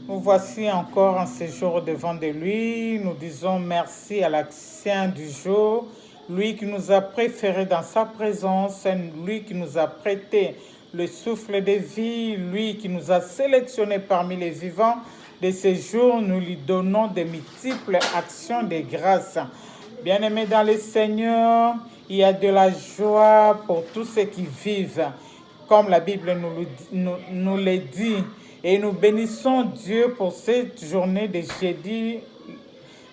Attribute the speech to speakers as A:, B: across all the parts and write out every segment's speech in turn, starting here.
A: Nous voici encore en séjour devant de lui. Nous disons merci à l'ancien du jour, lui qui nous a préférés dans sa présence, lui qui nous a prêté le souffle de vie, lui qui nous a sélectionnés parmi les vivants de ces jours. Nous lui donnons de multiples actions de grâce. Bien-aimés dans le Seigneur, il y a de la joie pour tous ceux qui vivent, comme la Bible nous le dit. Et nous bénissons Dieu pour cette journée de jeudi,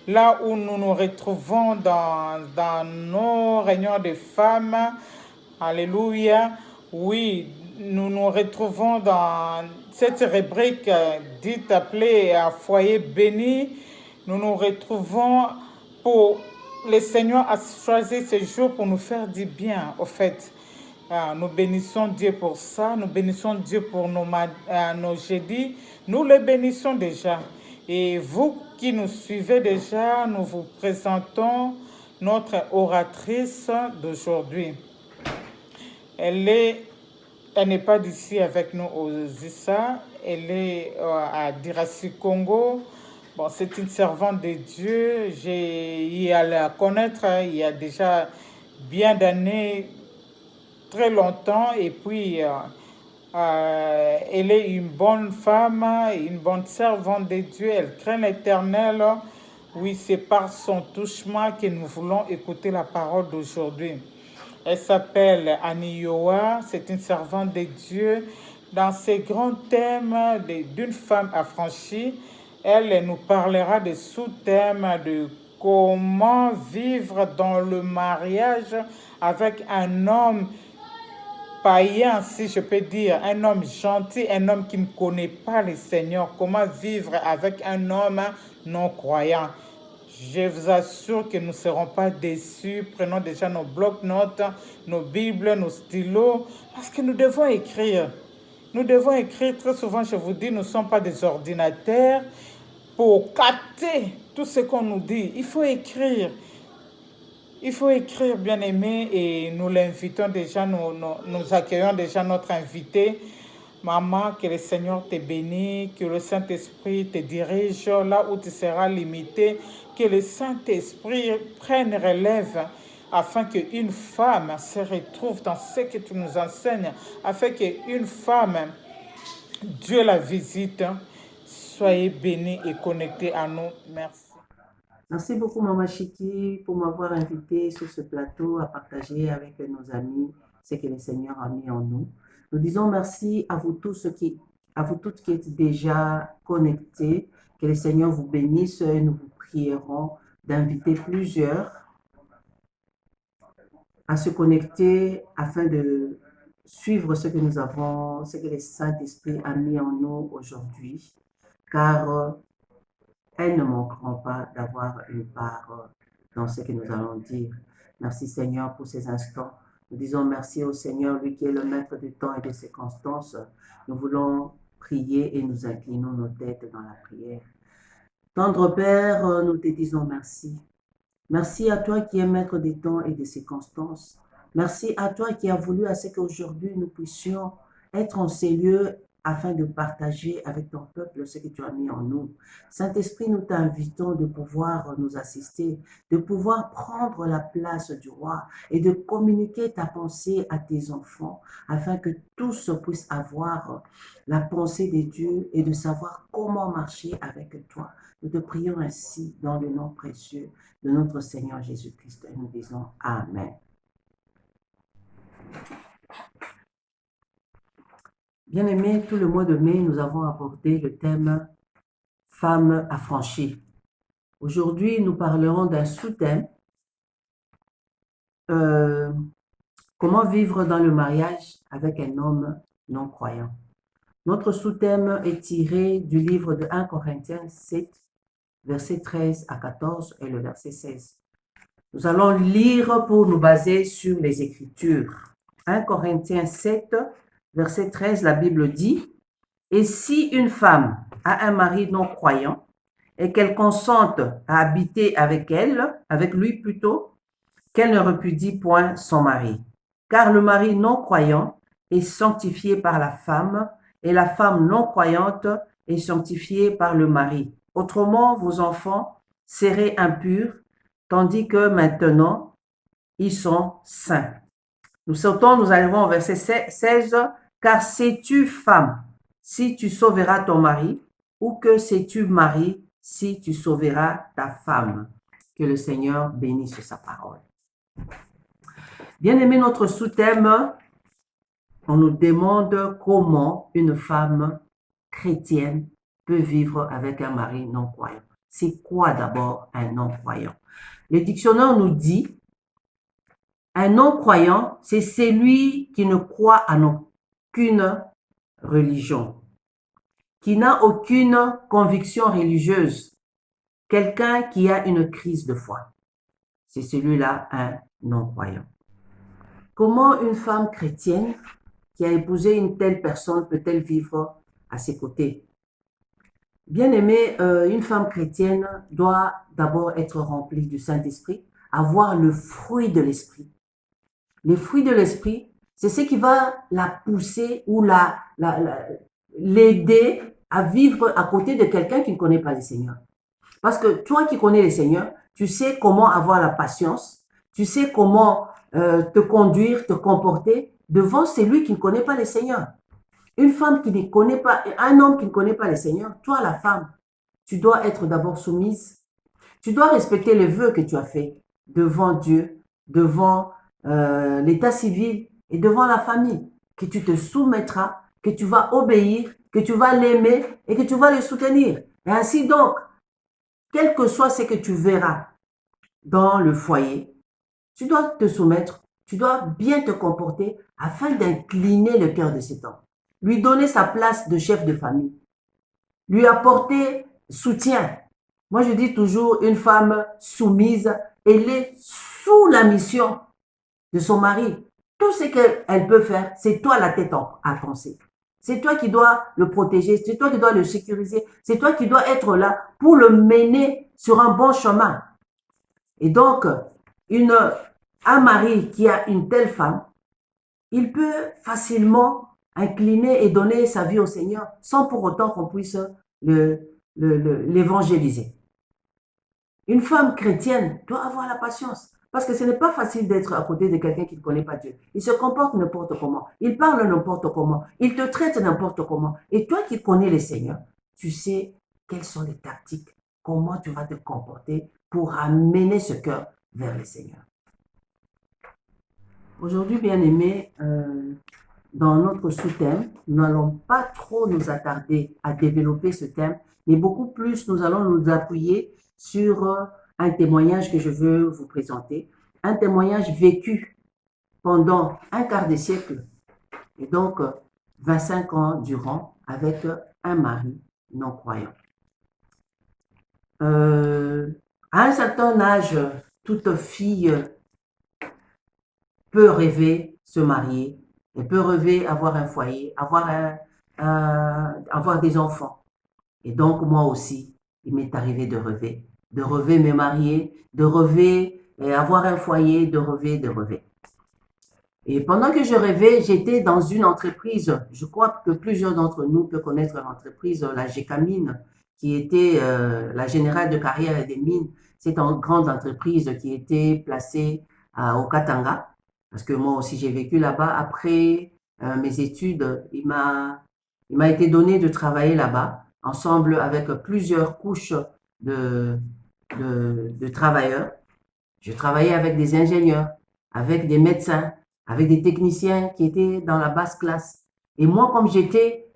A: là où nous nous retrouvons dans nos réunions de femmes. Alléluia. Oui, nous nous retrouvons dans cette rubrique dite appelée un foyer béni. Nous nous retrouvons pour... Le Seigneur a choisi ce jour pour nous faire du bien, au fait. Nous bénissons Dieu pour ça. Nous bénissons Dieu pour nos jeudis. Nous le bénissons déjà. Et vous qui nous suivez déjà, nous vous présentons notre oratrice d'aujourd'hui. Elle n'est pas d'ici avec nous aux ISA. Elle est à Dirassi, Congo. Bon, c'est une servante de Dieu. J'ai eu à la connaître il y a déjà bien d'années, très longtemps. Et puis, elle est une bonne femme, une bonne servante de Dieu. Elle craint l'Éternel. Oui, c'est par son touchement que nous voulons écouter la parole d'aujourd'hui. Elle s'appelle Annie Yoa, c'est une servante de Dieu. Dans ces grands thèmes d'une femme affranchie, elle nous parlera des sous-thèmes de comment vivre dans le mariage avec un homme païen, si je peux dire, un homme gentil, un homme qui ne connaît pas le Seigneur, comment vivre avec un homme non croyant. Je vous assure que nous ne serons pas déçus. Prenons déjà nos blocs-notes, nos Bibles, nos stylos, parce que nous devons écrire. Nous devons écrire. Très souvent, je vous dis, nous ne sommes pas des ordinateurs pour capter tout ce qu'on nous dit. Il faut écrire. Il faut écrire, bien aimé, et nous l'invitons déjà, nous accueillons déjà notre invité. Maman, que le Seigneur te bénisse, que le Saint-Esprit te dirige là où tu seras limité, que le Saint-Esprit prenne relève afin qu'une femme se retrouve dans ce que tu nous enseignes, afin qu'une femme, Dieu la visite. Soyez bénis et connectés à nous. Merci.
B: Merci beaucoup, Maman Chiki, pour m'avoir invité sur ce plateau à partager avec nos amis ce que le Seigneur a mis en nous. Nous disons merci à vous tous à vous toutes qui êtes déjà connectés. Que le Seigneur vous bénisse et nous vous prierons d'inviter plusieurs à se connecter afin de suivre ce que nous avons, ce que le Saint-Esprit a mis en nous aujourd'hui, car elles ne manqueront pas d'avoir une part dans ce que nous allons dire. Merci Seigneur pour ces instants. Nous disons merci au Seigneur, lui qui est le maître du temps et de ses constances. Nous voulons prier et nous inclinons nos têtes dans la prière. Tendre Père, nous te disons merci. Merci à toi qui es maître des temps et des circonstances. Merci à toi qui as voulu à ce qu'aujourd'hui nous puissions être en ces lieux afin de partager avec ton peuple ce que tu as mis en nous. Saint-Esprit, nous t'invitons de pouvoir nous assister, de pouvoir prendre la place du roi et de communiquer ta pensée à tes enfants afin que tous puissent avoir la pensée de Dieu et de savoir comment marcher avec toi. Nous te prions ainsi dans le nom précieux de notre Seigneur Jésus-Christ. Et nous disons Amen. Bien-aimés, tout le mois de mai, nous avons abordé le thème Femmes affranchies. Aujourd'hui, nous parlerons d'un sous-thème comment vivre dans le mariage avec un homme non croyant. Notre sous-thème est tiré du livre de 1 Corinthiens 7, versets 13 à 14 et le verset 16. Nous allons lire pour nous baser sur les Écritures. 1 Corinthiens 7, verset 13, la Bible dit « Et si une femme a un mari non croyant et qu'elle consente à habiter avec lui plutôt, qu'elle ne repudie point son mari. Car le mari non croyant est sanctifié par la femme et la femme non croyante et sanctifiés par le mari. Autrement, vos enfants seraient impurs, tandis que maintenant, ils sont saints. Nous sautons, nous arrivons au verset 16. Car sais-tu, femme, si tu sauveras ton mari, ou que sais-tu, mari, si tu sauveras ta femme? Que le Seigneur bénisse sa parole. Bien-aimé, notre sous-thème, on nous demande comment une femme chrétienne peut vivre avec un mari non-croyant. C'est quoi d'abord un non-croyant? Le dictionnaire nous dit, un non-croyant, c'est celui qui ne croit en aucune religion, qui n'a aucune conviction religieuse, quelqu'un qui a une crise de foi. C'est celui-là un non-croyant. Comment une femme chrétienne qui a épousé une telle personne peut-elle vivre à ses côtés? Bien aimé, une femme chrétienne doit d'abord être remplie du Saint-Esprit, avoir le fruit de l'Esprit. Les fruits de l'Esprit, c'est ce qui va la pousser ou l'aider à vivre à côté de quelqu'un qui ne connaît pas le Seigneur. Parce que toi qui connais le Seigneur, tu sais comment avoir la patience, tu sais comment te conduire, te comporter devant celui qui ne connaît pas le Seigneur. Une femme qui ne connaît pas, un homme qui ne connaît pas le Seigneur, toi la femme, tu dois être d'abord soumise. Tu dois respecter les vœux que tu as faits devant Dieu, devant l'état civil et devant la famille, que tu te soumettras, que tu vas obéir, que tu vas l'aimer et que tu vas le soutenir. Et ainsi donc, quel que soit ce que tu verras dans le foyer, tu dois te soumettre, tu dois bien te comporter afin d'incliner le cœur de cet homme, lui donner sa place de chef de famille, lui apporter soutien. Moi, je dis toujours, une femme soumise, elle est sous la mission de son mari. Tout ce qu'elle peut faire, c'est toi la tête à penser. C'est toi qui dois le protéger, c'est toi qui dois le sécuriser, c'est toi qui dois être là pour le mener sur un bon chemin. Et donc, un mari qui a une telle femme, il peut facilement incliner et donner sa vie au Seigneur sans pour autant qu'on puisse l'évangéliser. Une femme chrétienne doit avoir la patience. Parce que ce n'est pas facile d'être à côté de quelqu'un qui ne connaît pas Dieu. Il se comporte n'importe comment. Il parle n'importe comment. Il te traite n'importe comment. Et toi qui connais le Seigneur, tu sais quelles sont les tactiques, comment tu vas te comporter pour amener ce cœur vers le Seigneur. Aujourd'hui, bien-aimés, dans notre sous-thème, nous n'allons pas trop nous attarder à développer ce thème, mais beaucoup plus nous allons nous appuyer sur un témoignage que je veux vous présenter, un témoignage vécu pendant un quart de siècle, et donc 25 ans durant, avec un mari non-croyant. À un certain âge, toute fille peut rêver se marier, elle peut rêver avoir un foyer, avoir des enfants. Et donc, moi aussi, il m'est arrivé de rêver me marier, de rêver avoir un foyer, de rêver. Et pendant que je rêvais, j'étais dans une entreprise, je crois que plusieurs d'entre nous peuvent connaître l'entreprise, la GECAMINE, qui était la Générale de Carrière et des Mines. C'est une grande entreprise qui était placée au Katanga, parce que moi aussi j'ai vécu là-bas. Après mes études, il m'a été donné de travailler là-bas, ensemble avec plusieurs couches de travailleurs. Je travaillais avec des ingénieurs, avec des médecins, avec des techniciens qui étaient dans la basse classe. Et moi, comme j'étais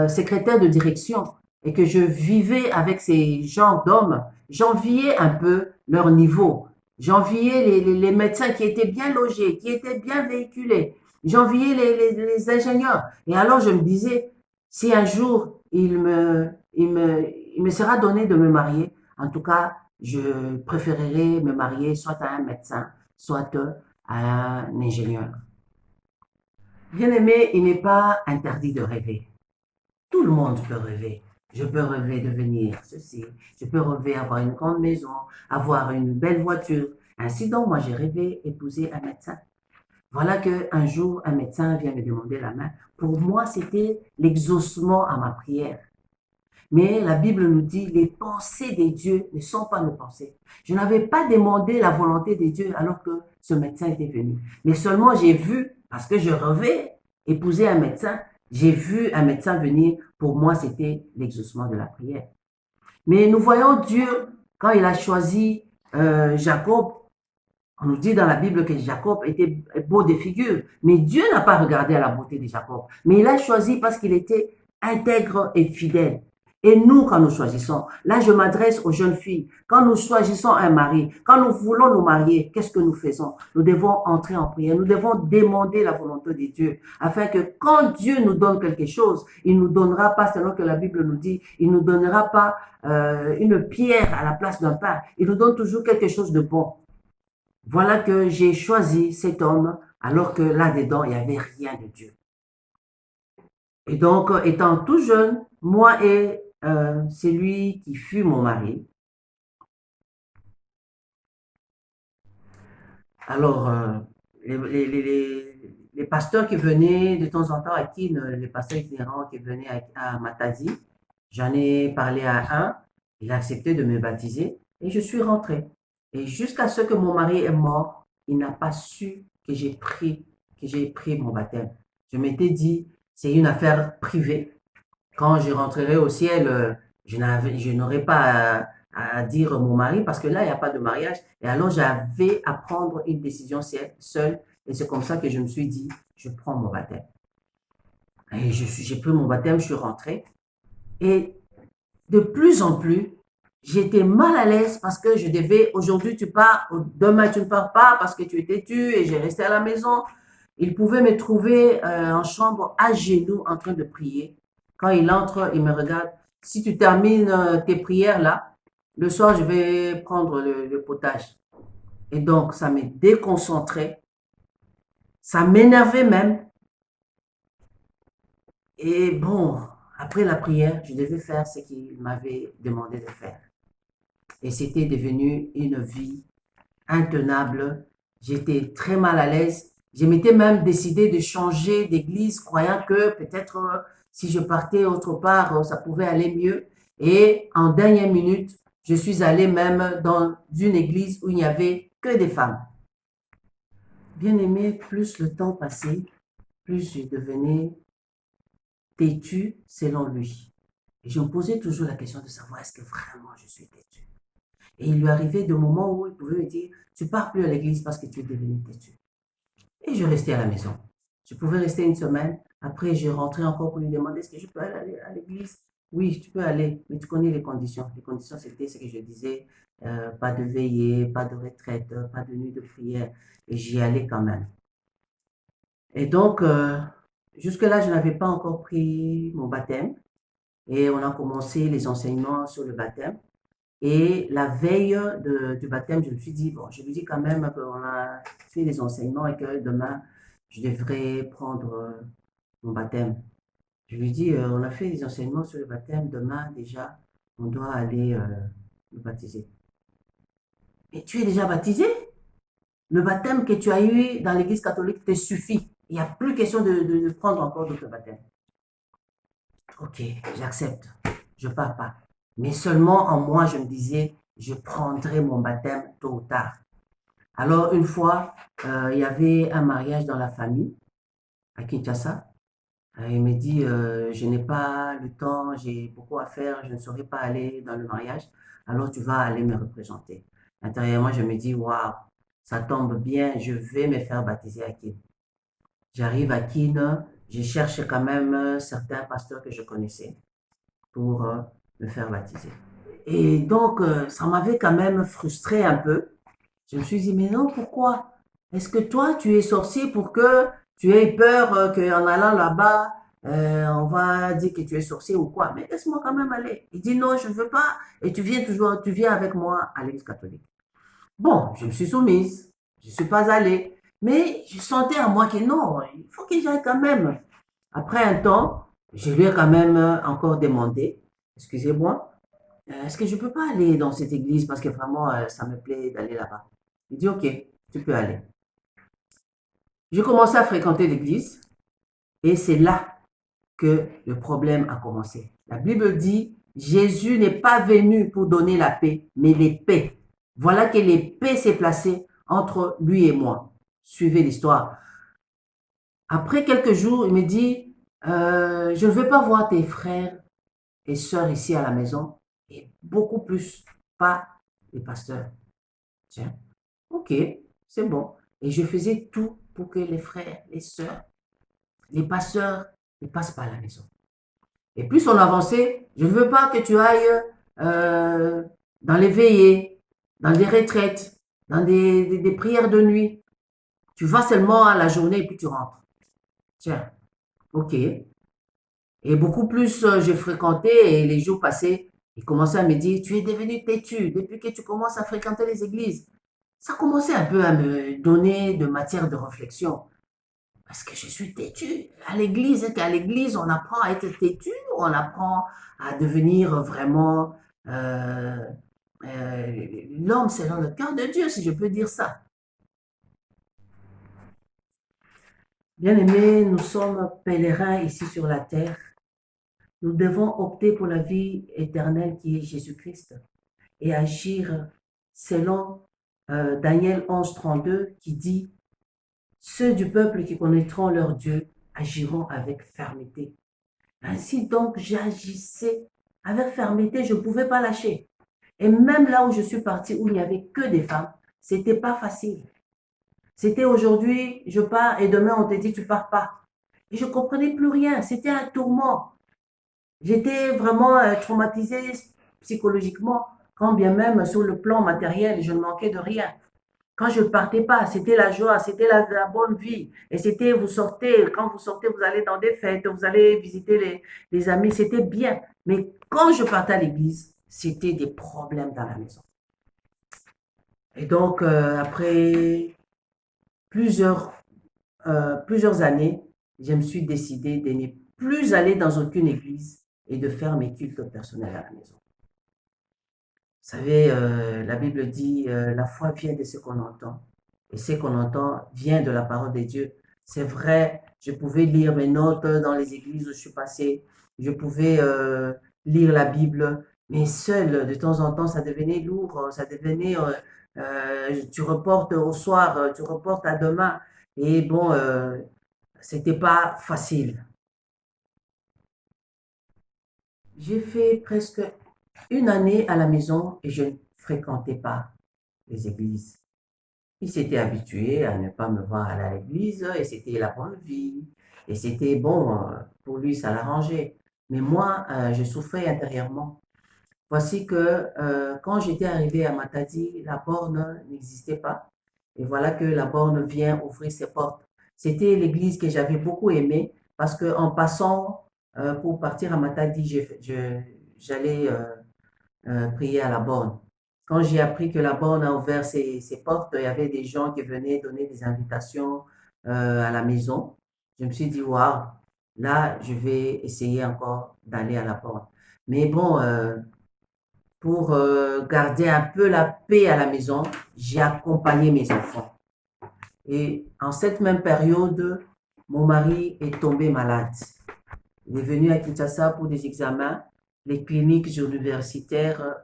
B: secrétaire de direction et que je vivais avec ces genres d'hommes, j'enviais un peu leur niveau. J'enviais les médecins qui étaient bien logés, qui étaient bien véhiculés. J'enviais les ingénieurs. Et alors, je me disais, si un jour il me sera donné de me marier, en tout cas, je préférerais me marier soit à un médecin, soit à un ingénieur. Bien aimé, il n'est pas interdit de rêver. Tout le monde peut rêver. Je peux rêver de devenir ceci. Je peux rêver avoir une grande maison, avoir une belle voiture. Ainsi donc, moi, j'ai rêvé épouser un médecin. Voilà qu'un jour, un médecin vient me demander la main. Pour moi, c'était l'exaucement à ma prière. Mais la Bible nous dit, les pensées des dieux ne sont pas nos pensées. Je n'avais pas demandé la volonté des dieux alors que ce médecin était venu. Mais seulement j'ai vu, parce que je rêvais épouser un médecin, j'ai vu un médecin venir. Pour moi, c'était l'exaucement de la prière. Mais nous voyons Dieu, quand il a choisi Jacob, on nous dit dans la Bible que Jacob était beau de figure, mais Dieu n'a pas regardé à la beauté de Jacob, mais il a choisi parce qu'il était intègre et fidèle. Et nous, quand nous choisissons, là je m'adresse aux jeunes filles, quand nous choisissons un mari, quand nous voulons nous marier, qu'est-ce que nous faisons? Nous devons entrer en prière, nous devons demander la volonté de Dieu, afin que quand Dieu nous donne quelque chose, il ne nous donnera pas, selon que la Bible nous dit, il ne nous donnera pas une pierre à la place d'un pain, il nous donne toujours quelque chose de bon. Voilà que j'ai choisi cet homme alors que là-dedans, il n'y avait rien de Dieu. Et donc, étant tout jeune, moi et celui qui fut mon mari, alors les pasteurs qui venaient de temps en temps à Kin, les pasteurs itinérants qui venaient à Matadi, j'en ai parlé à un, il a accepté de me baptiser et je suis rentré. Et jusqu'à ce que mon mari est mort, il n'a pas su que j'ai pris mon baptême. Je m'étais dit, c'est une affaire privée. Quand je rentrerai au ciel, je n'aurai pas à dire mon mari parce que là, il n'y a pas de mariage. Et alors, j'avais à prendre une décision seule. Et c'est comme ça que je me suis dit, je prends mon baptême. Et j'ai pris mon baptême, je suis rentré. Et de plus en plus, j'étais mal à l'aise parce que je devais, aujourd'hui tu pars, demain tu ne pars pas parce que tu es têtu et j'ai resté à la maison. Il pouvait me trouver en chambre à genoux en train de prier. Quand il entre, il me regarde. Si tu termines tes prières là, le soir je vais prendre le potage. Et donc ça me déconcentrait, ça m'énervait même. Et bon, après la prière, je devais faire ce qu'il m'avait demandé de faire. Et c'était devenu une vie intenable. J'étais très mal à l'aise. Je m'étais même décidé de changer d'église, croyant que peut-être si je partais autre part, ça pouvait aller mieux. Et en dernière minute, je suis allée même dans une église où il n'y avait que des femmes. Bien aimé, plus le temps passait, plus je devenais têtu selon lui. Et je me posais toujours la question de savoir est-ce que vraiment je suis têtu. Et il lui arrivait des moments où il pouvait me dire, tu pars plus à l'église parce que tu es devenu têtu. Et je restais à la maison. Je pouvais rester une semaine. Après, je rentrais encore pour lui demander, est-ce que je peux aller à l'église? Oui, tu peux aller, mais tu connais les conditions. Les conditions, c'était ce que je disais, pas de veillée, pas de retraite, pas de nuit de prière. Et j'y allais quand même. Et donc, jusque-là, je n'avais pas encore pris mon baptême. Et on a commencé les enseignements sur le baptême. Et la veille du baptême, je me suis dit, bon, je lui dis quand même qu'on a fait les enseignements et que demain, je devrais prendre mon baptême. Je lui dis, on a fait les enseignements sur le baptême, demain déjà, on doit aller nous baptiser. Mais tu es déjà baptisé? Le baptême que tu as eu dans l'église catholique te suffit. Il n'y a plus question de prendre encore d'autres baptêmes. Ok, j'accepte. Je ne pars pas. Mais seulement en moi, je me disais, je prendrai mon baptême tôt ou tard. Alors, une fois, il y avait un mariage dans la famille à Kinshasa. Il me dit, je n'ai pas le temps, j'ai beaucoup à faire, je ne saurais pas aller dans le mariage. Alors, tu vas aller me représenter. Intérieurement, je me dis, waouh, ça tombe bien, je vais me faire baptiser à Kin. J'arrive à Kin, je cherche quand même certains pasteurs que je connaissais pour me faire baptiser. Et donc, ça m'avait quand même frustré un peu. Je me suis dit, mais non, pourquoi? Est-ce que toi, tu es sorcier pour que tu aies peur qu'en allant là-bas, on va dire que tu es sorcier ou quoi? Mais laisse-moi quand même aller. Il dit, non, je ne veux pas. Et tu viens avec moi à l'église catholique. Bon, je me suis soumise. Je ne suis pas allée. Mais je sentais à moi que non, il faut que j'aille quand même. Après un temps, je lui ai quand même encore demandé, excusez-moi, est-ce que je peux pas aller dans cette église parce que vraiment, ça me plaît d'aller là-bas. Il dit, ok, tu peux aller. J'ai commencé à fréquenter l'église et c'est là que le problème a commencé. La Bible dit, Jésus n'est pas venu pour donner la paix, mais l'épée. Voilà que l'épée s'est placée entre lui et moi. Suivez l'histoire. Après quelques jours, il me dit, je ne veux pas voir tes frères et sœurs ici à la maison, et beaucoup plus pas les pasteurs. Tiens, ok, c'est bon. Et je faisais tout pour que les frères, les sœurs, les pasteurs ne passent pas à la maison. Et plus on avançait, je ne veux pas que tu ailles euh, dans les veillées, dans des retraites, dans des prières de nuit. Tu vas seulement à la journée et puis tu rentres. Tiens, ok. Et beaucoup plus j'ai fréquenté et les jours passés, il commençait à me dire, tu es devenu têtu depuis que tu commences à fréquenter les églises. Ça commençait un peu à me donner de matière de réflexion. Parce que je suis têtu. Qu'à l'église, on apprend à être têtu, on apprend à devenir vraiment euh, l'homme selon le cœur de Dieu, si je peux dire ça. Bien-aimés, nous sommes pèlerins ici sur la terre. Nous devons opter pour la vie éternelle qui est Jésus-Christ et agir selon Daniel 11:32 qui dit, ceux du peuple qui connaîtront leur Dieu agiront avec fermeté. Ainsi donc, j'agissais avec fermeté, je ne pouvais pas lâcher. Et même là où je suis partie, où il n'y avait que des femmes, c'était pas facile. C'était aujourd'hui, je pars et demain on te dit tu pars pas. Et je comprenais plus rien, c'était un tourment. J'étais vraiment traumatisée psychologiquement, quand bien même sur le plan matériel, je ne manquais de rien. Quand je ne partais pas, c'était la joie, c'était la bonne vie. Et c'était, vous sortez, quand vous sortez, vous allez dans des fêtes, vous allez visiter les amis, c'était bien. Mais quand je partais à l'église, c'était des problèmes dans la maison. Et donc, après plusieurs, plusieurs années, je me suis décidé de ne plus aller dans aucune église et de faire mes cultes personnels à la maison. Vous savez, la Bible dit, la foi vient de ce qu'on entend. Et ce qu'on entend vient de la parole de Dieu. C'est vrai, je pouvais lire mes notes dans les églises où je suis passé. Je pouvais lire la Bible. Mais seul, de temps en temps, ça devenait lourd. Ça devenait, tu reportes au soir, tu reportes à demain. Et bon, c'était pas facile. J'ai fait presque une année à la maison et je ne fréquentais pas les églises. Il s'était habitué à ne pas me voir aller à l'église et c'était la bonne vie. Et c'était bon, pour lui, ça l'arrangeait. Mais moi, je souffrais intérieurement. Voici que quand j'étais arrivée à Matadi, la borne n'existait pas. Et voilà que la borne vient ouvrir ses portes. C'était l'église que j'avais beaucoup aimée parce qu'en passant pour partir à Matadi, j'allais prier à la borne. Quand j'ai appris que la borne a ouvert ses portes, il y avait des gens qui venaient donner des invitations à la maison. Je me suis dit, waouh, là, je vais essayer encore d'aller à la borne. Mais bon, pour garder un peu la paix à la maison, j'ai accompagné mes enfants. Et en cette même période, mon mari est tombé malade. Il est venu à Kinshasa pour des examens. Les cliniques universitaires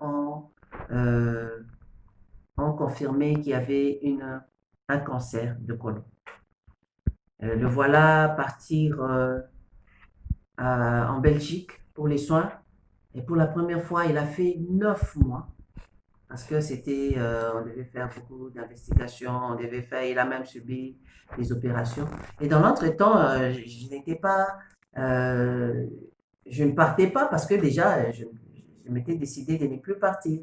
B: euh, ont confirmé qu'il y avait un cancer de côlon. Le voilà partir en Belgique pour les soins. Et pour la première fois, il a fait 9 mois. Parce que c'était, on devait faire beaucoup d'investigations, il a même subi des opérations. Et dans l'entretemps, je n'étais pas, euh, je ne partais pas parce que déjà, je m'étais décidé de ne plus partir.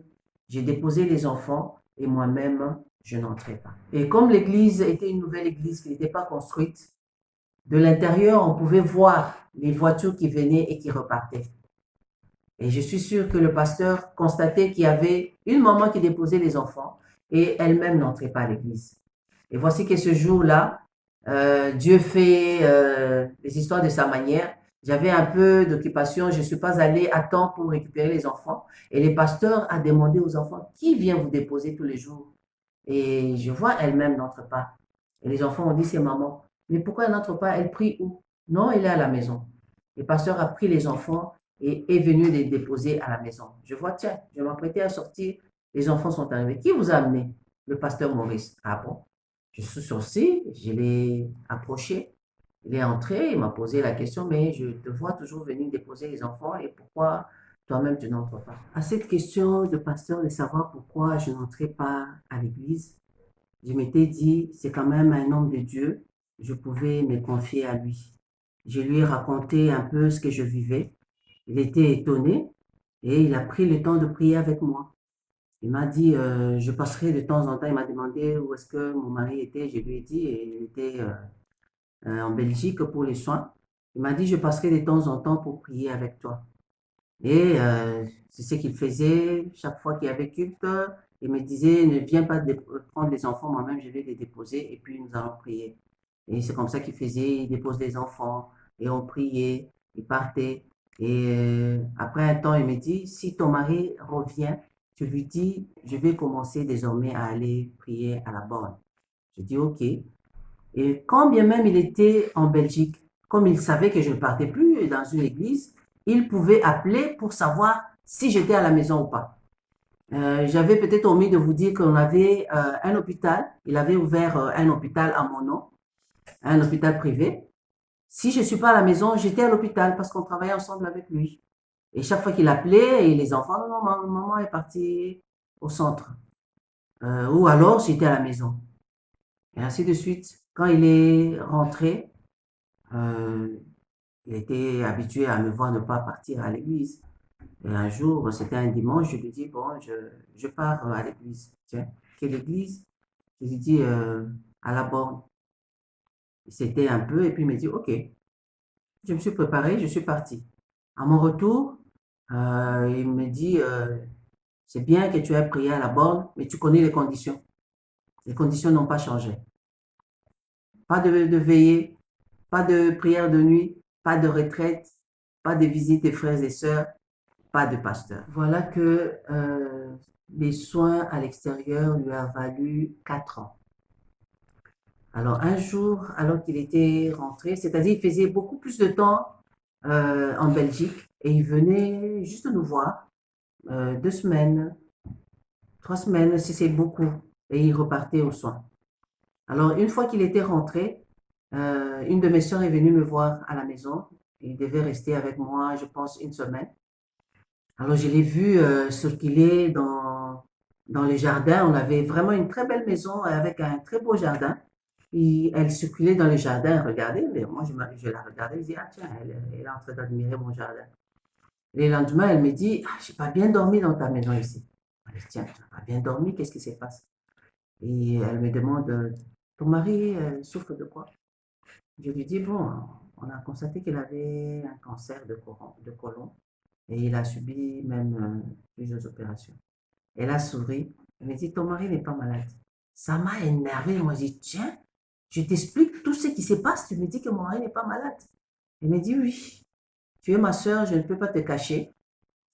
B: J'ai déposé les enfants et moi-même, je n'entrais pas. Et comme l'église était une nouvelle église qui n'était pas construite, de l'intérieur, on pouvait voir les voitures qui venaient et qui repartaient. Et je suis sûre que le pasteur constatait qu'il y avait une maman qui déposait les enfants et elle-même n'entrait pas à l'église. Et voici que ce jour-là, Dieu fait les histoires de sa manière. J'avais un peu d'occupation, je ne suis pas allée à temps pour récupérer les enfants. Et le pasteur a demandé aux enfants, qui vient vous déposer tous les jours? Et je vois, elle-même n'entre pas. Et les enfants ont dit, c'est maman. Mais pourquoi elle n'entre pas? Elle prie où? Non, elle est à la maison. Le pasteur a pris les enfants et est venu les déposer à la maison. Je vois, tiens, je m'apprêtais à sortir, les enfants sont arrivés. Qui vous a amené? Le pasteur Maurice. Ah bon? Je suis sorti, je l'ai approché, il est entré, il m'a posé la question, mais je te vois toujours venir déposer les enfants et pourquoi toi-même tu n'entres pas? À cette question de pasteur de savoir pourquoi je n'entrais pas à l'église, je m'étais dit, c'est quand même un homme de Dieu, je pouvais me confier à lui. Je lui ai raconté un peu ce que je vivais. Il était étonné et il a pris le temps de prier avec moi. Il m'a dit, je passerai de temps en temps. Il m'a demandé où est-ce que mon mari était. Je lui ai dit, et il était en Belgique pour les soins. Il m'a dit, je passerai de temps en temps pour prier avec toi. Et c'est ce qu'il faisait chaque fois qu'il y avait culte. Il me disait, ne viens pas prendre les enfants, moi-même je vais les déposer et puis nous allons prier. Et c'est comme ça qu'il faisait, il dépose les enfants et on priait, il partait. Et après un temps, il me dit, si ton mari revient, tu lui dis, je vais commencer désormais à aller prier à la borne. Je dis, ok. Et quand bien même il était en Belgique, comme il savait que je ne partais plus dans une église, il pouvait appeler pour savoir si j'étais à la maison ou pas. J'avais peut-être omis de vous dire qu'on avait un hôpital. Il avait ouvert un hôpital à mon nom, un hôpital privé. Si je ne suis pas à la maison, j'étais à l'hôpital parce qu'on travaillait ensemble avec lui. Et chaque fois qu'il appelait, et les enfants, non, non, maman est partie au centre. Ou alors, j'étais à la maison. Et ainsi de suite. Quand il est rentré, euh, il était habitué à me voir ne pas partir à l'église. Et un jour, c'était un dimanche, je lui dis, bon, je pars à l'église. Tiens, quelle église? Je lui dis, à la borne. C'était un peu, et puis il me dit, ok. Je me suis préparé, je suis parti. À mon retour, il me dit, c'est bien que tu aies prié à la borne, mais tu connais les conditions. Les conditions n'ont pas changé. Pas de veillée, pas de prière de nuit, pas de retraite, pas de visite des frères et sœurs, pas de pasteur. Voilà que les soins à l'extérieur lui a valu 4 ans. Alors un jour, alors qu'il était rentré, c'est-à-dire il faisait beaucoup plus de temps en Belgique et il venait juste nous voir 2 semaines, 3 semaines si c'est beaucoup et il repartait aux soins. Alors une fois qu'il était rentré, une de mes sœurs est venue me voir à la maison. Il devait rester avec moi, je pense, une semaine. Alors, je l'ai vu circuler dans les jardins. On avait vraiment une très belle maison avec un très beau jardin. Et elle circulait dans le jardin, elle regardait, mais moi, je la regardais, je dis, ah tiens, elle est en train d'admirer mon jardin. Et le lendemain, elle me dit, ah, j'ai pas bien dormi dans ta maison ici. Je dis, tiens, tu n'as pas bien dormi, qu'est-ce qui se passe? Et elle me demande, ton mari souffre de quoi? Je lui dis, bon, on a constaté qu'il avait un cancer de côlon et il a subi même plusieurs opérations. Elle a souri. Elle me dit, ton mari n'est pas malade. Ça m'a énervé. Moi, j'ai dit, tiens, je t'explique tout ce qui se passe. Tu me dis que mon mari n'est pas malade. Elle me dit, oui, tu es ma soeur, je ne peux pas te cacher.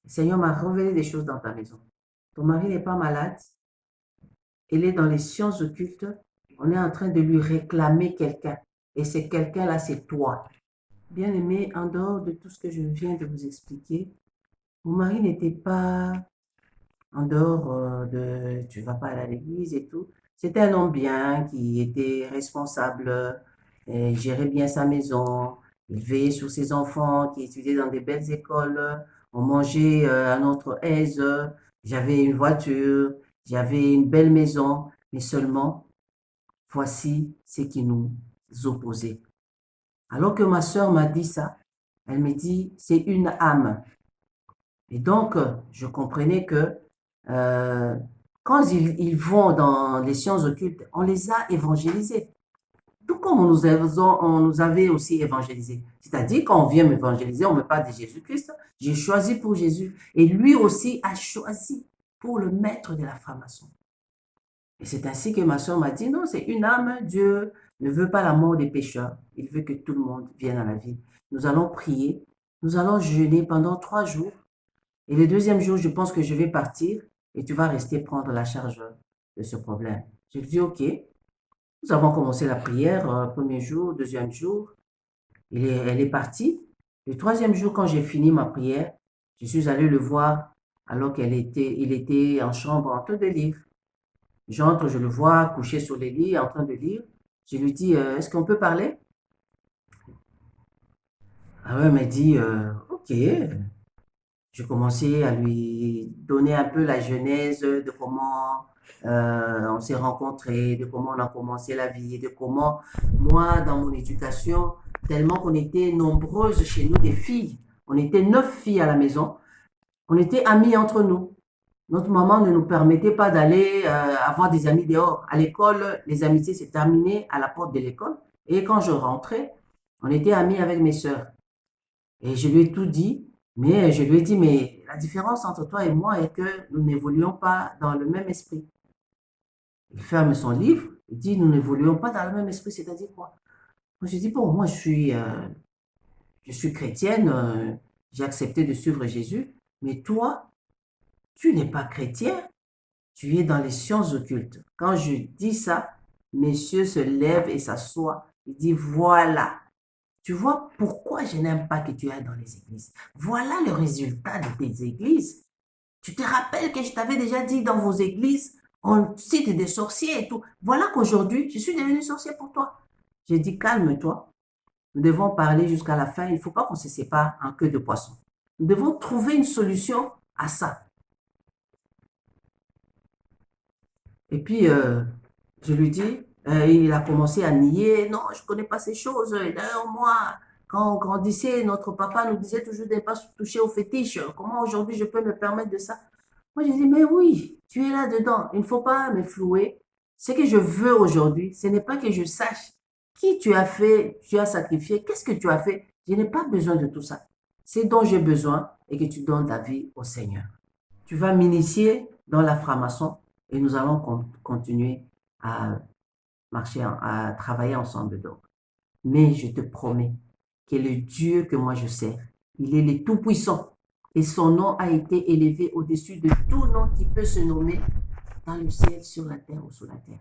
B: Le Seigneur m'a révélé des choses dans ta maison. Ton mari n'est pas malade. Il est dans les sciences occultes. On est en train de lui réclamer quelqu'un. Et c'est quelqu'un-là, c'est toi. Bien aimé, en dehors de tout ce que je viens de vous expliquer, mon mari n'était pas en dehors de tu vas pas aller à l'église et tout. C'était un homme bien qui était responsable, et gérait bien sa maison, il veillait sur ses enfants qui étudiaient dans des belles écoles, on mangeait à notre aise, j'avais une voiture, j'avais une belle maison, mais seulement voici ce qui nous opposait. Alors que ma sœur m'a dit ça, elle me dit c'est une âme. Et donc, je comprenais que euh, quand ils vont dans les sciences occultes, on les a évangélisés. Tout comme on nous avait aussi évangélisés. C'est-à-dire, quand on vient m'évangéliser, on me parle de Jésus-Christ. J'ai choisi pour Jésus. Et lui aussi a choisi pour le maître de la franc-maçon. Et c'est ainsi que ma soeur m'a dit, non, c'est une âme. Dieu ne veut pas la mort des pécheurs. Il veut que tout le monde vienne à la vie. Nous allons prier. Nous allons jeûner pendant 3 jours. Et le deuxième jour, je pense que je vais partir et tu vas rester prendre la charge de ce problème. Je lui dis, OK. Nous avons commencé la prière, premier jour, deuxième jour. Elle est partie. Le troisième jour, quand j'ai fini ma prière, je suis allé le voir alors il était en chambre en train de lire. J'entre, je le vois couché sur le lit en train de lire. Je lui dis, est-ce qu'on peut parler? Ah ouais, il m'a dit, ok. Je commençais à lui donner un peu la genèse de comment on s'est rencontrés, de comment on a commencé la vie, de comment moi, dans mon éducation, tellement qu'on était nombreuses chez nous, des filles, on était 9 filles à la maison, on était amies entre nous. Notre maman ne nous permettait pas d'aller avoir des amis dehors. À l'école, les amitiés s'est terminées à la porte de l'école. Et quand je rentrais, on était amis avec mes sœurs. Et je lui ai tout dit, mais je lui ai dit, mais la différence entre toi et moi est que nous n'évoluons pas dans le même esprit. Il ferme son livre, il dit, nous n'évoluons pas dans le même esprit, c'est-à-dire quoi? Moi, je dis, bon, moi, je suis chrétienne, j'ai accepté de suivre Jésus, mais toi, tu n'es pas chrétien, tu es dans les sciences occultes. Quand je dis ça, messieurs se lèvent et s'assoient. Il dit, voilà, tu vois pourquoi je n'aime pas que tu ailles dans les églises. Voilà le résultat de tes églises. Tu te rappelles que je t'avais déjà dit dans vos églises, on cite des sorciers et tout. Voilà qu'aujourd'hui, je suis devenue sorcière pour toi. J'ai dit, calme-toi. Nous devons parler jusqu'à la fin. Il ne faut pas qu'on se sépare en queue de poisson. Nous devons trouver une solution à ça. Et puis, je lui dis, il a commencé à nier, non, je ne connais pas ces choses. Et d'ailleurs, moi, quand on grandissait, notre papa nous disait toujours de ne pas se toucher aux fétiches. Comment aujourd'hui je peux me permettre de ça? Moi, je dis, mais oui, tu es là-dedans. Il ne faut pas me flouer. Ce que je veux aujourd'hui, ce n'est pas que je sache qui tu as fait, tu as sacrifié, qu'est-ce que tu as fait. Je n'ai pas besoin de tout ça. C'est dont j'ai besoin et que tu donnes ta vie au Seigneur. Tu vas m'initier dans la franc-maçon et nous allons continuer à marcher, à travailler ensemble. Donc. Mais je te promets que le Dieu que moi je sers, il est le Tout-Puissant et son nom a été élevé au-dessus de tout nom qui peut se nommer dans le ciel, sur la terre ou sous la terre.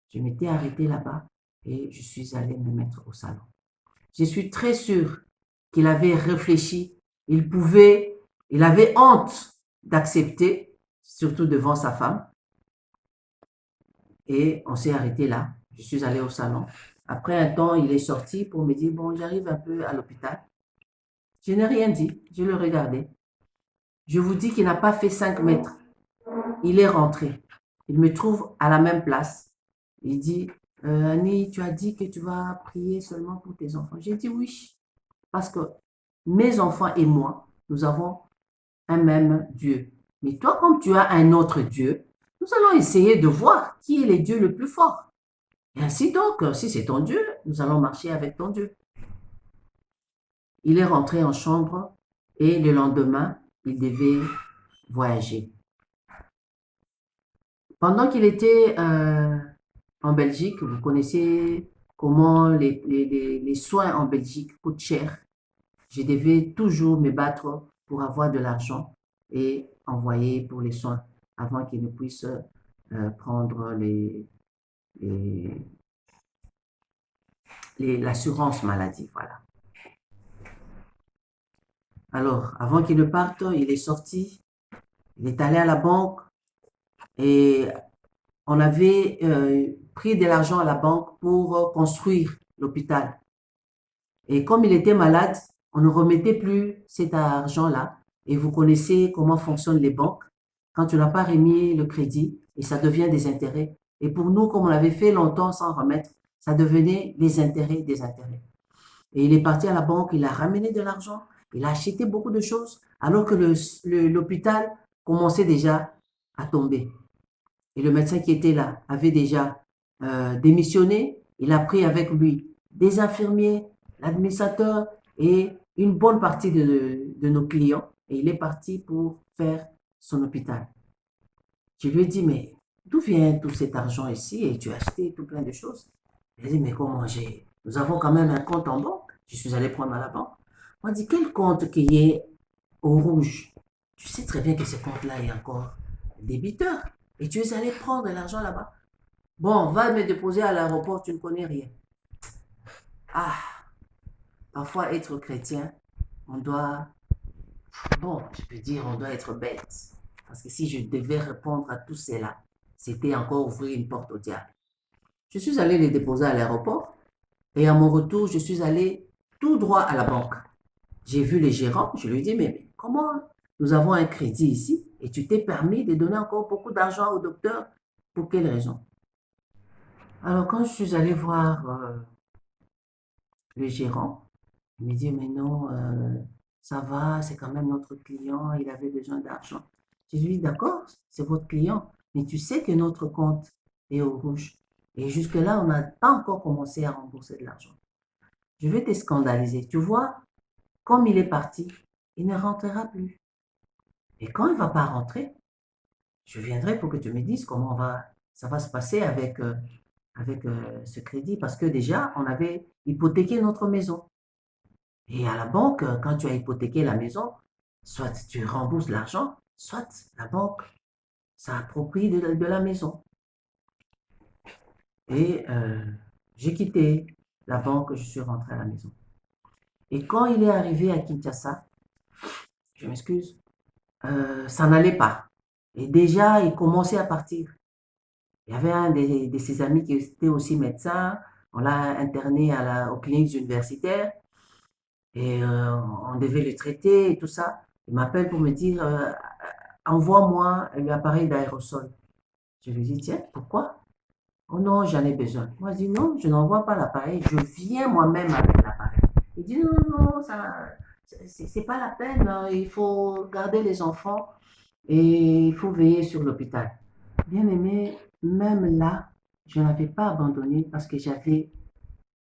B: Je m'étais arrêté là-bas et je suis allé me mettre au salon. Je suis très sûr qu'il avait réfléchi, il avait honte d'accepter, surtout devant sa femme. Et on s'est arrêté là. Je suis allé au salon. Après un temps, il est sorti pour me dire, bon, j'arrive un peu à l'hôpital. Je n'ai rien dit, je le regardais. Je vous dis qu'il n'a pas fait 5 mètres. Il est rentré. Il me trouve à la même place. Il dit, Annie, tu as dit que tu vas prier seulement pour tes enfants. J'ai dit oui, parce que mes enfants et moi, nous avons un même Dieu. Mais toi, comme tu as un autre Dieu, nous allons essayer de voir qui est le Dieu le plus fort. Et ainsi donc, si c'est ton Dieu, nous allons marcher avec ton Dieu. Il est rentré en chambre et le lendemain, il devait voyager. Pendant qu'il était en Belgique, vous connaissez comment les soins en Belgique coûtent cher. Je devais toujours me battre pour avoir de l'argent et envoyer pour les soins avant qu'il ne puisse prendre l'assurance maladie. Voilà. Alors, avant qu'il ne parte, il est sorti, il est allé à la banque et on avait pris de l'argent à la banque pour construire l'hôpital. Et comme il était malade, on ne remettait plus cet argent-là. Et vous connaissez comment fonctionnent les banques. Quand tu n'as pas remis le crédit, et ça devient des intérêts. Et pour nous, comme on l'avait fait longtemps sans remettre, ça devenait des intérêts, des intérêts. Et il est parti à la banque, il a ramené de l'argent, il a acheté beaucoup de choses, alors que l'hôpital commençait déjà à tomber. Et le médecin qui était là avait déjà démissionné. Il a pris avec lui des infirmiers, l'administrateur et une bonne partie de nos clients. Et il est parti pour faire son hôpital. Je lui ai dit, mais d'où vient tout cet argent ici? Et tu as acheté tout plein de choses. Il a dit, mais comment nous avons quand même un compte en banque. Je suis allé prendre à la banque. On dit, quel compte qui est au rouge? Tu sais très bien que ce compte-là est encore débiteur. Et tu es allé prendre l'argent là-bas. Bon, va me déposer à l'aéroport, tu ne connais rien. Ah, parfois être chrétien, on doit, bon, je peux dire, on doit être bête. Parce que si je devais répondre à tout cela, c'était encore ouvrir une porte au diable. Je suis allé les déposer à l'aéroport et à mon retour, je suis allé tout droit à la banque. J'ai vu les gérants, je lui ai dit, mais comment nous avons un crédit ici et tu t'es permis de donner encore beaucoup d'argent au docteur? Pour quelle raison? Alors, quand je suis allé voir le gérant, il me dit, mais non, ça va, c'est quand même notre client, il avait besoin d'argent. Je lui ai dit, d'accord, c'est votre client, mais tu sais que notre compte est au rouge. Et jusque-là, on n'a pas encore commencé à rembourser de l'argent. Je vais te scandaliser. Tu vois, comme il est parti, il ne rentrera plus. Et quand il ne va pas rentrer, je viendrai pour que tu me dises comment ça va se passer avec ce crédit. Parce que déjà, on avait hypothéqué notre maison. Et à la banque, quand tu as hypothéqué la maison, soit tu rembourses l'argent, soit la banque s'approprie de la maison. Et j'ai quitté la banque, je suis rentré à la maison. Et quand il est arrivé à Kinshasa, je m'excuse, ça n'allait pas. Et déjà, il commençait à partir. Il y avait un de ses amis qui était aussi médecin. On l'a interné aux cliniques universitaires et on devait le traiter et tout ça. Il m'appelle pour me dire envoie-moi l'appareil d'aérosol. Je lui dis tiens, pourquoi? Oh non, j'en ai besoin. Moi, je dis non, je n'envoie pas l'appareil, je viens moi-même avec l'appareil. Il dit non, non, ça, c'est pas la peine, hein, il faut garder les enfants et il faut veiller sur l'hôpital. Bien aimé, même là, je n'avais pas abandonné parce que j'avais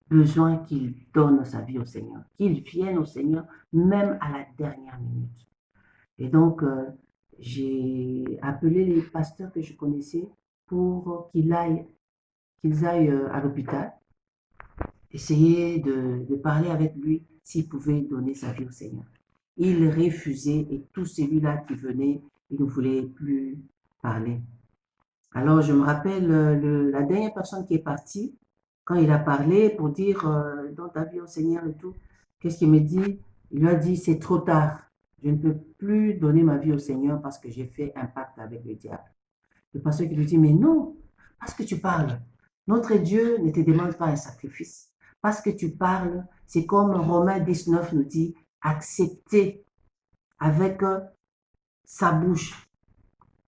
B: besoin qu'il donne sa vie au Seigneur, qu'il vienne au Seigneur, même à la dernière minute. Et donc, j'ai appelé les pasteurs que je connaissais pour qu'ils aillent à l'hôpital, essayer de parler avec lui s'il pouvait donner sa vie au Seigneur. Il refusait et tout celui-là qui venait, il ne voulait plus parler. Alors, je me rappelle, la dernière personne qui est partie, quand il a parlé pour dire dans ta vie au Seigneur et tout, qu'est-ce qu'il me dit? Il lui a dit, c'est trop tard. Je ne peux plus donner ma vie au Seigneur parce que j'ai fait un pacte avec le diable. Le pasteur qui lui dit, mais non, parce que tu parles. Notre Dieu ne te demande pas un sacrifice. Parce que tu parles, c'est comme Romains 19 nous dit, accepter avec sa bouche,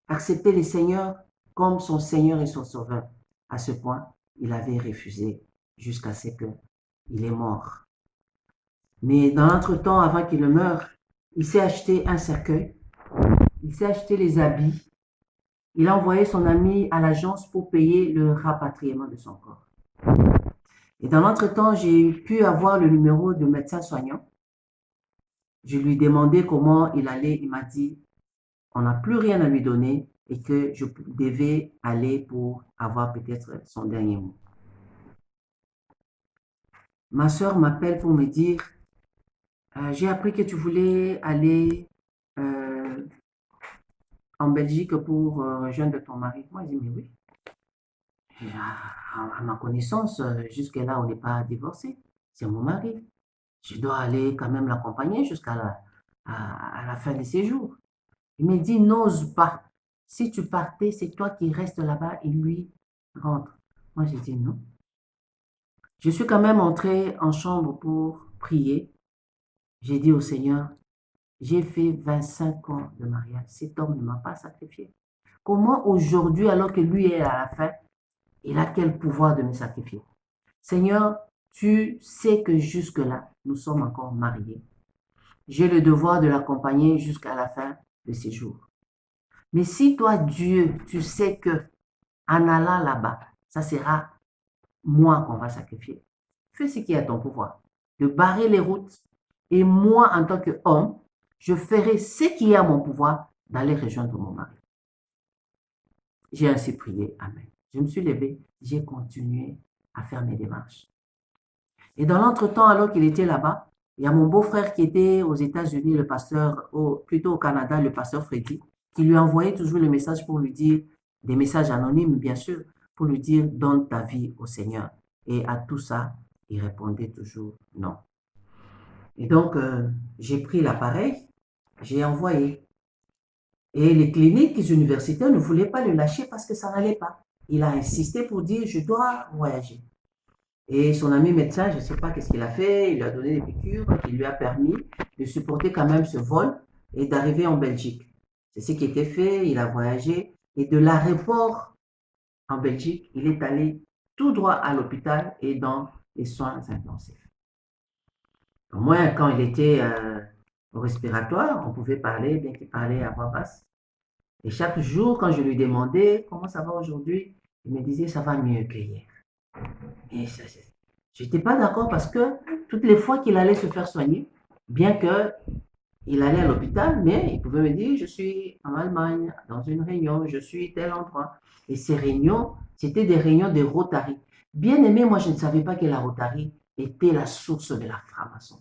B: accepter le Seigneur comme son Seigneur et son Sauveur. À ce point, il avait refusé jusqu'à ce qu'il est mort. Mais dans l'entretemps, avant qu'il ne meure, il s'est acheté un cercueil, il s'est acheté les habits, il a envoyé son ami à l'agence pour payer le rapatriement de son corps. Et dans l'entretemps, j'ai pu avoir le numéro du médecin soignant. Je lui ai demandé comment il allait. Il m'a dit, on n'a plus rien à lui donner et que je devais aller pour avoir peut-être son dernier mot. Ma soeur m'appelle pour me dire, j'ai appris que tu voulais aller en Belgique pour rejoindre ton mari. Moi, je dis, mais oui. À ma connaissance, jusque-là, on n'est pas divorcé. C'est mon mari. Je dois aller quand même l'accompagner jusqu'à à la fin de ses jours. Il me dit, n'ose pas. Si tu partais, c'est toi qui restes là-bas et lui rentre. Moi, j'ai dit non. Je suis quand même entrée en chambre pour prier. J'ai dit au Seigneur, j'ai fait 25 ans de mariage. Cet homme ne m'a pas sacrifié. Comment aujourd'hui, alors que lui est à la fin, il a quel pouvoir de me sacrifier? Seigneur, tu sais que jusque-là, nous sommes encore mariés. J'ai le devoir de l'accompagner jusqu'à la fin de ses jours. Mais si toi, Dieu, tu sais que en allant là-bas, ça sera moi qu'on va sacrifier, fais ce qui est à ton pouvoir, de barrer les routes. Et moi, en tant qu'homme, je ferai ce qui est à mon pouvoir d'aller rejoindre mon mari. J'ai ainsi prié. Amen. Je me suis levée, j'ai continué à faire mes démarches. Et dans l'entretemps, alors qu'il était là-bas, il y a mon beau-frère qui était aux États-Unis, le pasteur, plutôt au Canada, le pasteur Freddy, qui lui envoyait toujours le message pour lui dire, des messages anonymes bien sûr, pour lui dire donne ta vie au Seigneur. Et à tout ça, il répondait toujours non. Et donc, j'ai pris l'appareil, j'ai envoyé. Et les cliniques universitaires ne voulaient pas le lâcher parce que ça n'allait pas. Il a insisté pour dire, je dois voyager. Et son ami médecin, je ne sais pas qu'est-ce qu'il a fait, il lui a donné des piqûres qui lui a permis de supporter quand même ce vol et d'arriver en Belgique. C'est ce qui était fait, il a voyagé et de l'aéroport en Belgique, il est allé tout droit à l'hôpital et dans les soins intensifs. Au moins, quand il était au respiratoire, on pouvait parler, bien qu'il parlait à voix basse. Et chaque jour, quand je lui demandais comment ça va aujourd'hui, il me disait ça va mieux que hier. Et je n'étais pas d'accord parce que toutes les fois qu'il allait se faire soigner, bien qu'il allait à l'hôpital, mais il pouvait me dire je suis en Allemagne, dans une réunion, je suis tel endroit. Et ces réunions, c'était des réunions de Rotary. Bien aimé, moi je ne savais pas que la Rotary était la source de la franc-maçon.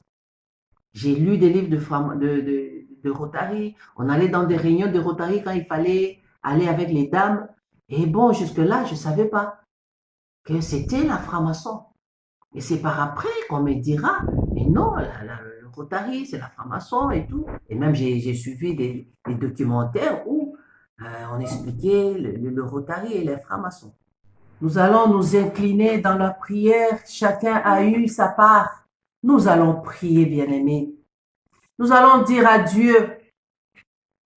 B: J'ai lu des livres de Rotary. On allait dans des réunions de Rotary quand il fallait aller avec les dames. Et bon, jusque-là, je ne savais pas que c'était la franc-maçon. Et c'est par après qu'on me dira, mais non, le Rotary, c'est la franc-maçon et tout. Et même, j'ai suivi des documentaires où on expliquait le Rotary et les francs-maçons. Nous allons nous incliner dans la prière. Chacun a eu sa part. Nous allons prier, bien-aimés. Nous allons dire à Dieu,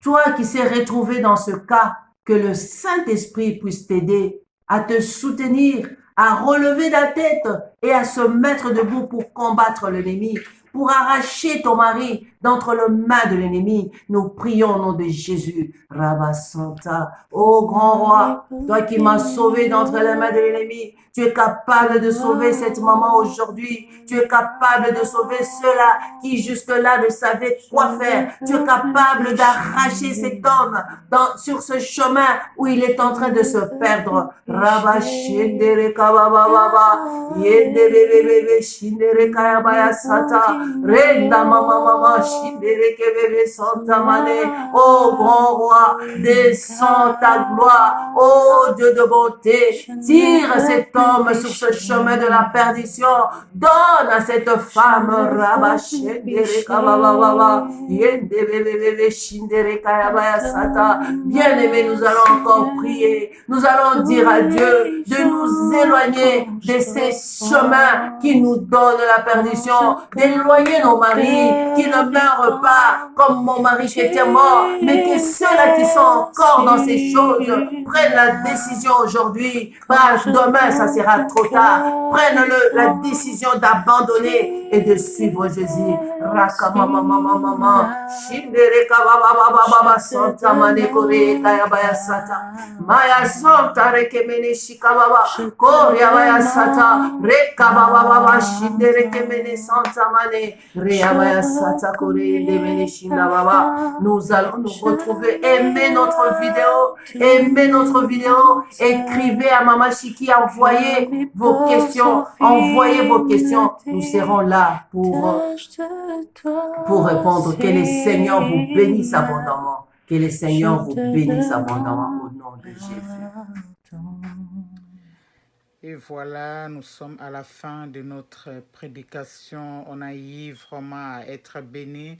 B: toi qui s'es retrouvé dans ce cas, que le Saint-Esprit puisse t'aider à te soutenir, à relever la tête et à se mettre debout pour combattre l'ennemi, pour arracher ton mari d'entre les mains de l'ennemi. Nous prions au nom de Jésus. Rabba Santa, ô grand roi, toi qui m'as sauvé d'entre les mains de l'ennemi, tu es capable de sauver cette maman aujourd'hui. Tu es capable de sauver ceux-là qui jusque-là ne savaient quoi faire. Tu es capable d'arracher cet homme sur ce chemin où il est en train de se perdre. Rabba Shindere Kabababa, Yendebebebe Shindere Kayabaya Sata, Renda Mama Shindere Kebebe Santa Mane. Oh grand roi, descends ta gloire. Oh Dieu de bonté, tire cet homme sur ce chemin de la perdition. Donne à cette femme Rabba Shindere Kabababa, Yendebebebe Shindere Kayabaya Sata. Bien-aimés, nous allons encore prier. Nous allons dire à Dieu de nous éloigner de ces chemins qui nous donnent la perdition, d'éloigner nos maris qui ne meurent pas comme mon mari qui était mort, mais que ceux-là qui sont encore dans ces choses prennent la décision aujourd'hui. Demain, ça sera trop tard. Prennent la décision d'abandonner et de suivre Jésus. Maya Santa Rekemene Shikababa, Korea Maya Sata, Rekababa Shindere Kemene Santa Mane, Rea Maya Sata Kore Demene Shindababa. Nous allons nous retrouver. Aimez notre vidéo. Écrivez à Mama Shiki, envoyez vos questions. Nous serons là pour répondre. Que le Seigneur vous bénisse abondamment. Que le Seigneur vous bénisse abondamment au nom de Jésus.
A: Et voilà, nous sommes à la fin de notre prédication. On a eu vraiment à être bénis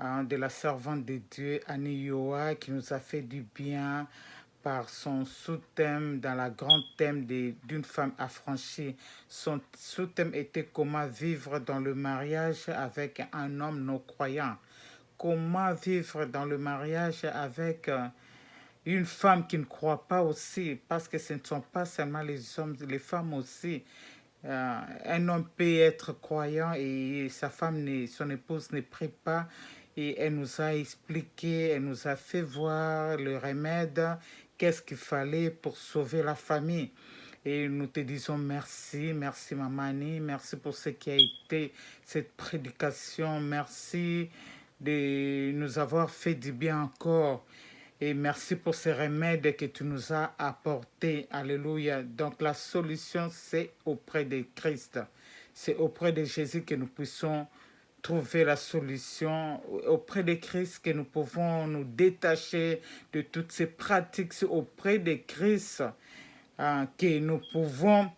A: de la servante de Dieu, Annie Yoa, qui nous a fait du bien par son sous-thème dans la grande thème d'une femme affranchie. Son sous-thème était comment vivre dans le mariage avec un homme non-croyant. Comment vivre dans le mariage avec une femme qui ne croit pas aussi, parce que ce ne sont pas seulement les hommes, les femmes aussi. Un homme peut être croyant et sa femme, son épouse ne prie pas. Et elle nous a expliqué, elle nous a fait voir le remède, qu'est-ce qu'il fallait pour sauver la famille. Et nous te disons merci, merci Mamani, merci pour ce qui a été cette prédication, merci de nous avoir fait du bien encore. Et merci pour ces remèdes que tu nous as apportés. Alléluia. Donc la solution, c'est auprès de Christ. C'est auprès de Jésus que nous puissions trouver la solution. Auprès de Christ que nous pouvons nous détacher de toutes ces pratiques. C'est auprès de Christ que nous pouvons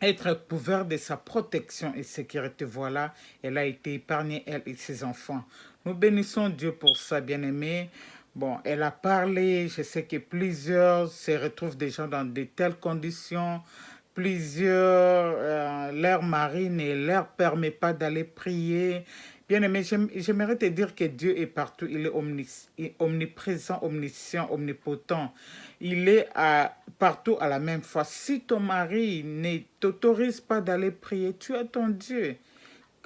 A: être couvert de sa protection et sécurité. Voilà, elle a été épargnée, elle et ses enfants. Nous bénissons Dieu pour ça, bien-aimé. Bon, elle a parlé, je sais que plusieurs se retrouvent déjà dans de telles conditions. Plusieurs, leur mari ne leur permet pas d'aller prier. Bien-aimé, j'aimerais te dire que Dieu est partout. Il est omniprésent, omniscient, omnipotent. Il est partout à la même fois. Si ton mari ne t'autorise pas d'aller prier, tu as ton Dieu.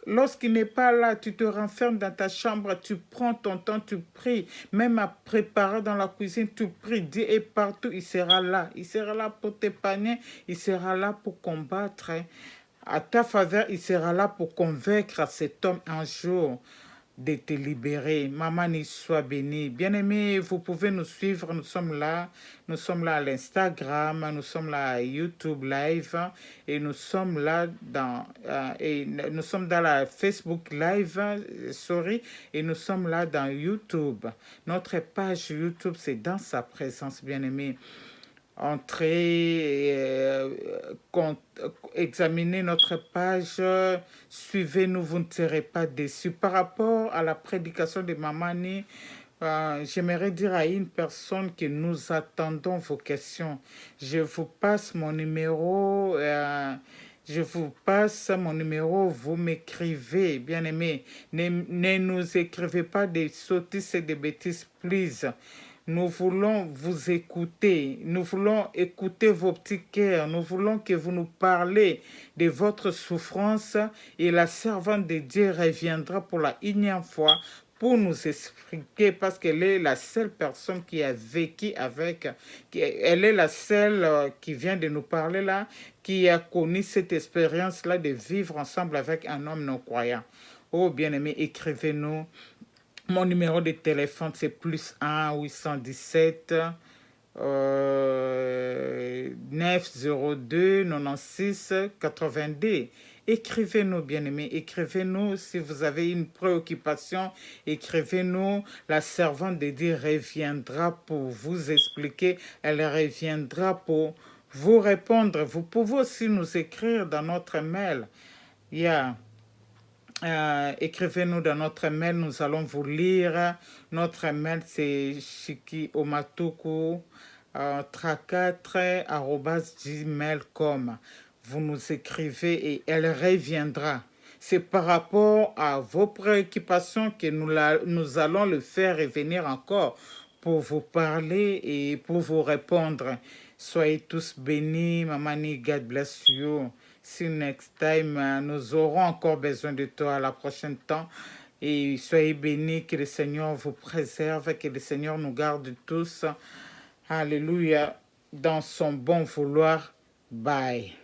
A: Lorsqu'il n'est pas là, tu te renfermes dans ta chambre, tu prends ton temps, tu pries. Même à préparer dans la cuisine, tu pries. Dieu est partout, il sera là. Il sera là pour t'épargner, il sera là pour combattre. À ta faveur, il sera là pour convaincre cet homme un jour de te libérer. Maman, n'y soit bénie. Bien-aimés, vous pouvez nous suivre. Nous sommes là. Nous sommes là à l'Instagram. Nous sommes là à YouTube Live. Et nous sommes là nous sommes dans la Facebook Live, sorry. Et nous sommes là dans YouTube. Notre page YouTube, c'est dans sa présence, bien-aimés. Entrez, examinez notre page, suivez-nous, vous ne serez pas déçus. Par rapport à la prédication de Mamani, j'aimerais dire à une personne que nous attendons vos questions. Je vous passe mon numéro. Vous m'écrivez, bien aimé. Ne nous écrivez pas des sottises et des bêtises, please. Nous voulons vous écouter. Nous voulons écouter vos petits cœurs. Nous voulons que vous nous parlez de votre souffrance et la servante de Dieu reviendra pour la énième fois pour nous expliquer parce qu'elle est la seule personne qui a vécu avec, elle est la seule qui vient de nous parler là, qui a connu cette expérience-là de vivre ensemble avec un homme non-croyant. Oh bien-aimé, écrivez-nous. Mon numéro de téléphone, c'est plus 1-817 902 96 82. Écrivez-nous, bien-aimés, écrivez-nous si vous avez une préoccupation, écrivez-nous. La servante de Dieu reviendra pour vous expliquer, elle reviendra pour vous répondre. Vous pouvez aussi nous écrire dans notre mail. Yeah. Écrivez-nous dans notre mail, nous allons vous lire. Notre mail, c'est shikiomatuku34@gmail.com. Vous nous écrivez et elle reviendra. C'est par rapport à vos préoccupations que nous allons le faire revenir encore pour vous parler et pour vous répondre. Soyez tous bénis. Mamani, God bless you. See you next time. Nous aurons encore besoin de toi à la prochaine temps. Et soyez bénis, que le Seigneur vous préserve, que le Seigneur nous garde tous. Alléluia. Dans son bon vouloir. Bye.